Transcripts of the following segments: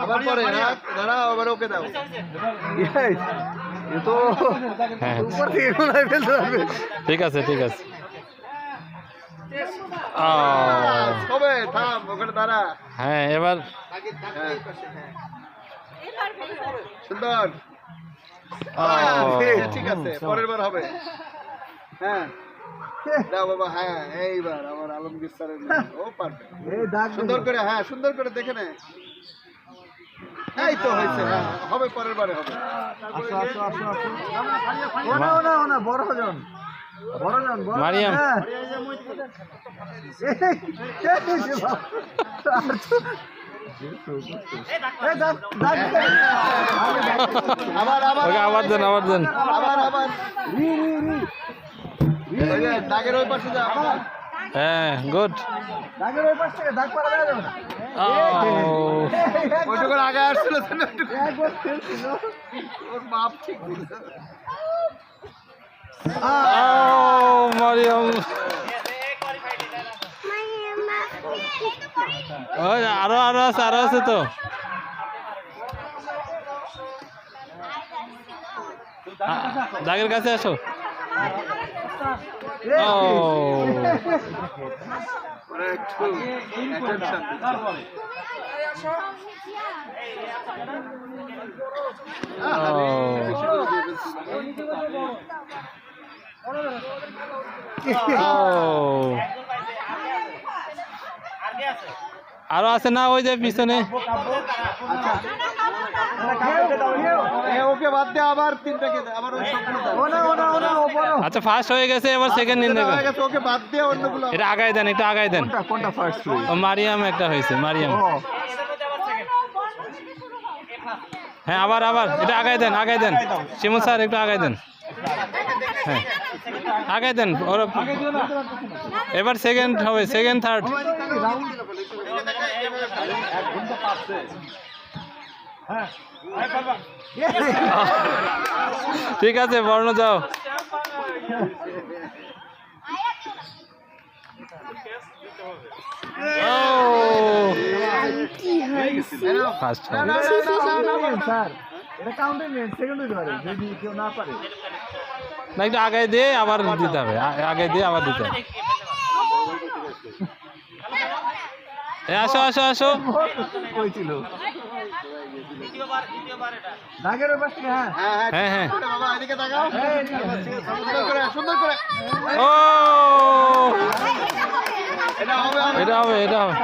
আবার পরে দাঁড়াও, আবার ওকে দাও। এ তো উপর থেকে কোনায় ফেলতে পারবে। ঠিক আছে ঠিক আছে। হবে, থাম ওখানে দাঁড়া। হ্যাঁ এবার সুন্দর, ঠিক আছে, পরের বার হবে। হ্যাঁ দাও বাবা। হ্যাঁ এইবার আমার আলমগীর স্যারের ও পারবে সুন্দর করে। হ্যাঁ সুন্দর করে দেখে নে। এই তো হয়েছে। হ্যাঁ হবে, পরের বারে হবে। মারিয়াম আবার দেন আবার দেন। দাগের ওই পাশে যা। হ্যাঁ গুড। ওইটুকুর আগে আসছিল, ওর বাপ ঠিক ছিল। মারিয়াম আরো আরো আছে, আরো আছে তো। দাগের কাছে আসো। আরো আছে না ওই যে পিছনে। ওকে বাদ দে, আবার তিনটাকে আবার আচ্ছা ফার্স্ট হয়ে গেছে, এবার সেকেন্ড নিন দেবেন। ওকে বাদ দিয়ে অন্যগুলো এটা আগায় দেন, এটা আগায় দেন। কোনটা ফার্স্ট? ও মারিয়াম একটা হয়েছে, মারিয়াম। হ্যাঁ আবার আবার এটা আগায় দেন, আগায় দেন। শিমুল স্যার একটু আগায় দেন। হ্যাঁ আগায় দেন। ওরা এবার সেকেন্ড হবে, সেকেন্ড থার্ড। ঠিক আছে বর্ণ যাও। ফার্স্ট না, একটু আগে দিয়ে আবার দিতে হবে, আগে দিয়ে আবার দিতে হবে। আসো আসো আসো। হ্যাঁ হ্যাঁ ও এটা হবে, এটা হবে।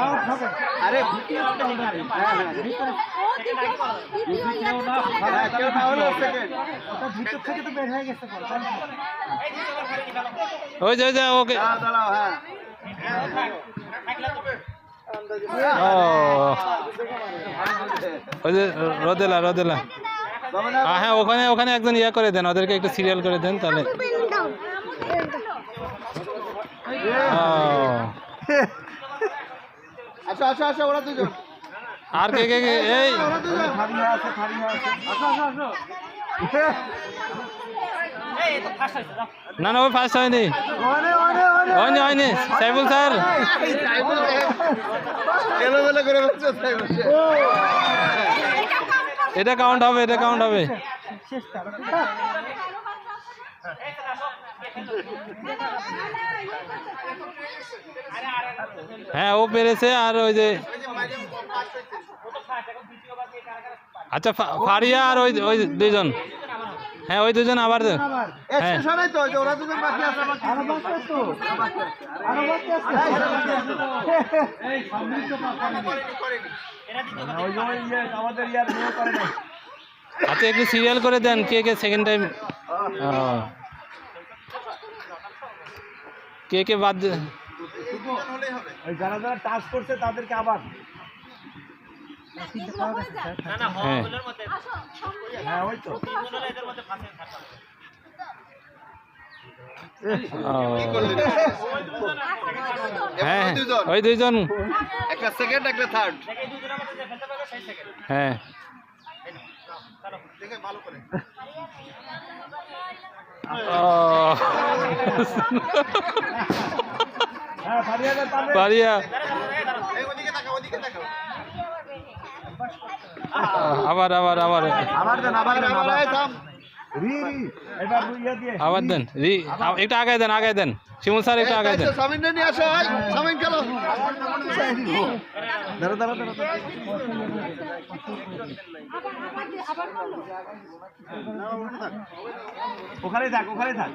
ওই যে ওকে। ওই যে রোদেলা রোদেলা। হ্যাঁ ওখানে ওখানে একজন ইয়া করে দেন, ওদেরকে একটু সিরিয়াল করে দেন তাহলে। আর কে কে এই না না ওই ফার্স্ট হয়নি, হয়নি হয়নি। সাইফুল স্যার এটা কাউন্ট হবে, এটা কাউন্ট হবে। হ্যাঁ ও পেরেছে। আর ওই যে আচ্ছা ফারিয়া আর ওই ওই দুইজন। হ্যাঁ ওই দুজন আবার। হ্যাঁ আচ্ছা একটু সিরিয়াল করে দেন কে কে সেকেন্ড টাইম, কে কে বাদ। যারা যারা টাচ করছে তাদেরকে আবার হ্যাঁ ওই তো হ্যাঁ ওই দুইজন, একটা সেকেন্ড একটা থার্ড। হ্যাঁ পারিয়া আবার আবার আবার থাম। আবার দেন একটু আগায় দেন শিমুল স্যার একটু আগায় দেন সামিন নিয়ে আসো সামিন খেলো ওখানে থাক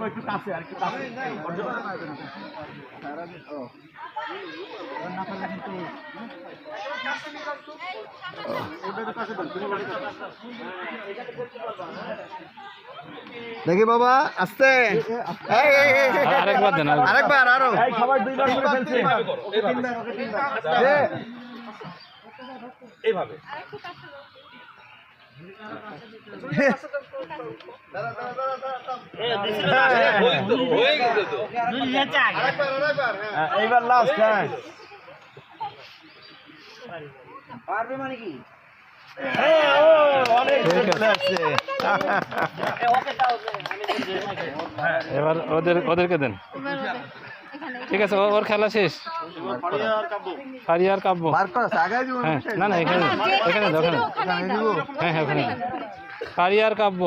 একটু কাছে আর একটু কাছে দেখি বাবা আস্তে আরেকবার দেন আরেকবার আরো সবাই দুইবার করে ফেলছে এইভাবে এইবার লাস্ট হ্যাঁ পারবে মানে কি অনেক এবার ওদেরকে দেন ঠিক আছে ওর খেলা শেষ ফারিয়ার কাব্য হ্যাঁ না এখানে দাও হ্যাঁ ওখানে ফারিয়ার কাব্য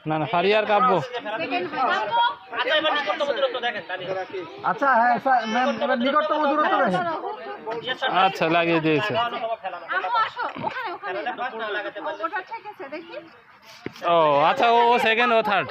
না ফারিয়ার কাব্য আচ্ছা হ্যাঁ নিকটতম দূরত্ব দেখেন আচ্ছা লাগিয়ে দিয়েছে ও আচ্ছা ও সেকেন্ড ও থার্ড